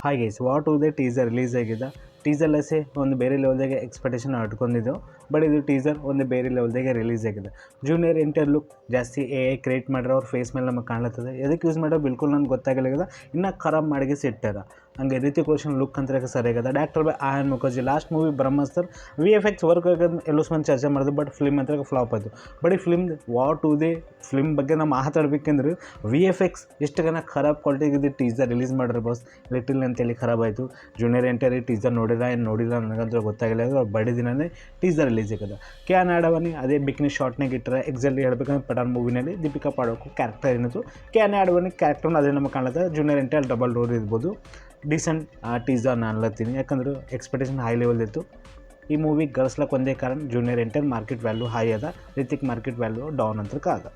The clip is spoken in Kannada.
Hi guys, what to they teaser release ಆಗಿದೆ. ಟೀಸರ್ಲೆಸೇ ಒಂದು ಬೇರೆ ಲೆವೆಲ್ದಾಗೆ ಎಕ್ಸ್ಪೆಕ್ಟೇಷನ್ ಇಟ್ಕೊಂಡಿದ್ದೆವು. ಬಟ್ ಇದು ಟೀಸರ್ ಒಂದು ಬೇರೆ ಲೆವೆಲ್ದಾಗೆ ರಿಲೀಸ್ ಆಗಿದೆ. ಜೂನಿಯರ್ ಎನ್‌ಟಿಆರ್ ಲುಕ್ ಜಾಸ್ತಿ AI ಕ್ರಿಯೇಟ್ ಮಾಡಿರೋ ಅವ್ರ ಫೇಸ್ ಮೇಲೆ ನಮಗೆ ಕಾಣ್ಲತ್ತದ. ಎದಕ್ಕೆ ಯೂಸ್ ಮಾಡೋ ಬಿಲ್ಕುಲ್ ನನಗೆ ಗೊತ್ತಾಗಲಿಲ್ಲ. ಇನ್ನೂ ಖರಾಬ್ ಮಾಡಿಗೆ ಸಿಟ್ಟಾರ. ಹಂಗೆ ರಿತಿಕ್ ರೋಷನ್ ಲುಕ್ ಅಂತ ಸರಿಯಾಗದ. Director by Aryan Mukherjee. Last movie Brahmastra VFX work ಆಗೋದು ಎಲ್ಲೋ ಮಂದಿ ಚರ್ಚೆ ಮಾಡಿದ್ರು. ಬಟ್ ಫಿಲ್ಮ್ ಅಂತ ಫ್ಲಾಪ್ ಆಯಿತು. ಬಟ್ ಈ film what to they film ಬಗ್ಗೆ ನಾವು ಮಾತಾಡ್ಬೇಕಂದ್ರೆ VFX ಎಷ್ಟುಗನ ಖರಾಬ್ ಕ್ವಾಲಿಟಿಗಿದೆ. ಟೀಸರ್ ರಿಲೀಸ್ ಮಾಡಿರೋ ಬಾಸ್ ಲಿಟಿಲ್ ಅಂತೇಳಿ ಖರಾಬ್ ಆಯಿತು. ಜೂನಿಯರ್ ಎನ್‌ಟಿಆರ್ ಟೀಸರ್ ನೋಡಿಲ್ಲ ನನಗಂತೂ ಗೊತ್ತಾಗಿಲ್ಲ. ಬಡಿ ದಿನನೇ ಟೀಸರ್ ರಿಲೀಸ್ ಆಗಿದೆ. ಕ್ಯಾನ್ ಆಡವನಿ ಅದೇ ಬಿಕ್ನಿ ಶಾರ್ಟ್ನಾಗ ಇಟ್ಟರೆ. ಎಕ್ಸಾಕ್ಟ್ಲಿ ಹೇಳ್ಬೇಕಂದ್ರೆ ಪಠಾಣ್ ಮೂವಿನಲ್ಲಿ ದೀಪಿಕಾ ಪಾಡುಕೋನ್ ಕ್ಯಾರೆಕ್ಟರ್ ಏನಿತ್ತು. ಕ್ಯಾನ್ ಆಡವನಿ ಕ್ಯಾರೆಕ್ಟರ್ನ ಅದೇ ನಮಗೆ ಕಾಣುತ್ತೆ. ಜೂನಿಯರ್ ಎನ್‌ಟಿಆರ್ ಡಬಲ್ ರೋಲ್ ಇರ್ಬೋದು. ಡೀಸೆಂಟ್ ಟೀಸರ್ ನಾನು ಅನ್ಲತ್ತೀನಿ. ಯಾಕಂದ್ರೆ ಎಕ್ಸ್ಪೆಕ್ಟೇಷನ್ ಹೈ ಲೆವೆಲ್ ಇತ್ತು. ಈ ಮೂವಿ ಗಳಿಸ್ಲಕ್ಕೆ ಒಂದೇ ಕಾರಣ junior NTR market value high ಅದ. ರಿತಿಕ್ ಮಾರ್ಕೆಟ್ ವ್ಯಾಲ್ಯೂ ಡೌನ್ ಅಂತ ಕಾದ.